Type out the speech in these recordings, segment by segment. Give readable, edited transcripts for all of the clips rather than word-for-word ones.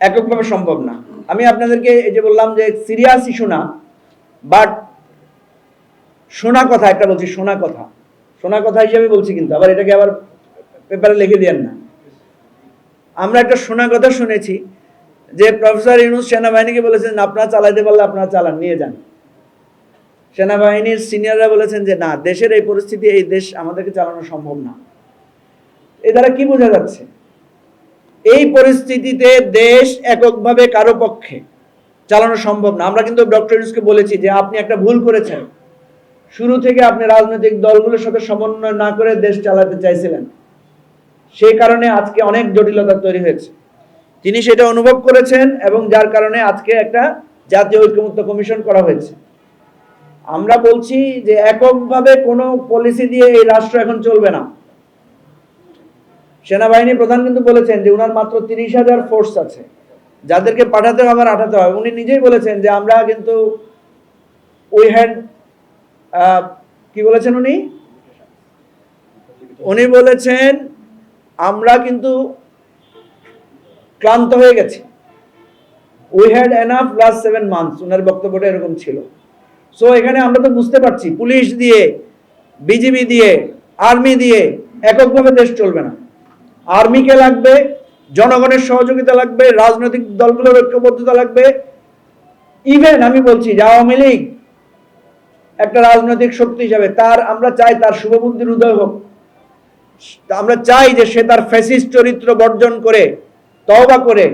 এককভাবে সম্ভব না। আমি আপনাদেরকে এই যে বললাম যে সিরিয়াস ইস্যু না, বাট শোনা কথা একটা বলছি, শোনা কথা হিসেবে বলছি, কিন্তু আবার এটাকে আবার পেপারে লিখে দেন না। আমরা একটা শোনা কথা শুনেছি যে প্রফেসর ইউনূস সেনাবাহিনীকে বলেছেন আপনারা চালাইতে পারলে আপনারা চালান, নিয়ে যান। সেনাবাহিনীর সিনিয়ররা বলেছেন যে না, দেশের এই পরিস্থিতি, এই দেশ আমাদেরকে চালানো সম্ভব না। এ দ্বারা কি বোঝা যাচ্ছে? এই পরিস্থিতিতে দেশ এককভাবে কারো পক্ষে চালানো সম্ভব না। আমরা কিন্তু ডক্টর ইউনূসকে বলেছি যে আপনি একটা ভুল করেছেন, শুরু থেকে আপনি রাজনৈতিক দলগুলোর সাথে সমন্বয় না করে দেশ চালাতে চাইছিলেন, সেই কারণে আজকে অনেক জটিলতা তৈরি হয়েছে। তিনি সেটা অনুভব করেছেন এবং যার কারণে আজকে একটা জাতীয় ঐক্যমত্য কমিশন করা হয়েছে। আমরা বলছি যে এককভাবে কোনো পলিসি দিয়ে এই রাষ্ট্র এখন চলবে না। সেনাবাহিনী প্রধান কিন্তু বলেছেন যে উনার মাত্র 30,000 ফোর্স আছে, যাদেরকে পাঠাতে হবে আর আঠাতে হবে। উনি নিজেই বলেছেন যে আমরা কিন্তু উই হ্যাড কি বলেছেন উনি বলেছেন আমরা কিন্তু ক্লান্ত হয়ে গেছি। We had enough last 7 months, ওনার বক্তব্যটা এরকম ছিল। সো এখানে আমরা তো বুঝতে পারছি পুলিশ দিয়ে, বিজিবি দিয়ে, আর্মি দিয়ে এককভাবে দেশ চলবে না। আর্মিকে লাগবে, জনগণের সহযোগিতা লাগবে, রাজনৈতিক দলগুলোর ঐক্যবদ্ধতা লাগবে। ইভেন আমি বলছি যে আওয়ামী লীগ একটা রাজনৈতিক শক্তি হিসাবে আমরা চাই তার শুভবুদ্ধির উদয় হোক। আমরা চাই যে সে তার ফ্যাসিস্ট চরিত্র বর্জন করে, তওবা করে,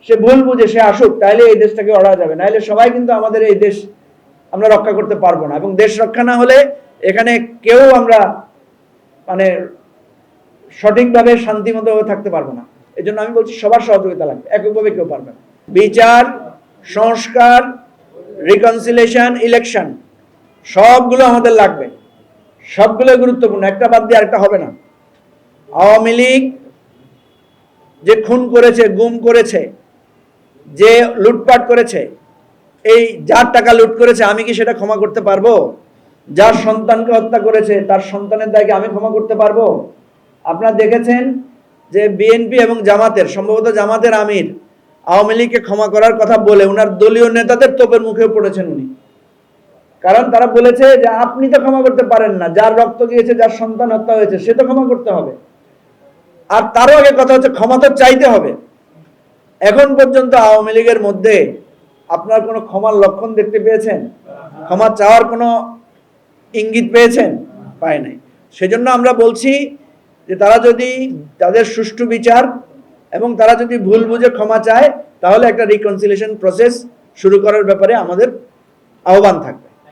সে ভুল বুঝে সে আসুক, তাইলে এই দেশটাকে অড়া যাবে। নাইলে সবাই কিন্তু আমাদের এই দেশ আমরা রক্ষা করতে পারবো না, এবং দেশ রক্ষা না হলে এখানে কেউ আমরা মানে সঠিকভাবে শান্তিমতভাবে থাকতে পারবো না। এই জন্য আমি বলছি সবার সহযোগিতা লাগবে, এককভাবে কেউ পারবে না। বিচার, সংস্কার, রিকনসিলিয়েশন, ইলেকশন সবগুলো আমাদের লাগবে, সবগুলো গুরুত্বপূর্ণ, একটা বাদ দিয়ে আরেকটা হবে না। আওয়ামী লীগ যে খুন করেছে, গুম করেছে, যে লুটপাট করেছে, এই যার টাকা লুট করেছে, আমি কি সেটা ক্ষমা করতে পারবো? যার সন্তানকে হত্যা করেছে তার সন্তানের দায়কে আমি ক্ষমা করতে পারবো? আপনারা দেখেছেন যে বিএনপি এবং জামাতের, সম্ভবত জামাতের আমির আওয়ামী লীগকে ক্ষমা করার কথা বলে ওনার দলীয় নেতাদের তোপের মুখে পড়েছেন উনি। কারণ তারা বলেছে যে আপনি তো ক্ষমা করতে পারেন না, যার রক্ত গিয়েছে, যার সন্তান হত্যা হয়েছে, সে তো ক্ষমা করতে হবে। আর তারও আগে কথা হচ্ছে ক্ষমা তো চাইতে হবে। এখন পর্যন্ত আওয়ামী লীগের মধ্যে আপনার কোনো ক্ষমার লক্ষণ দেখতে পেয়েছেন? ক্ষমা চাওয়ার কোনো ইঙ্গিত পেয়েছেন? পায় নাই। সেজন্য আমরা বলছি যে তারা যদি তাদের সুষ্ঠু বিচার এবং তারা যদি ভুল বুঝে ক্ষমা চায়, তাহলে একটা রিকনসিলিয়েশন প্রসেস শুরু করার ব্যাপারে আমাদের আহ্বান থাকবে।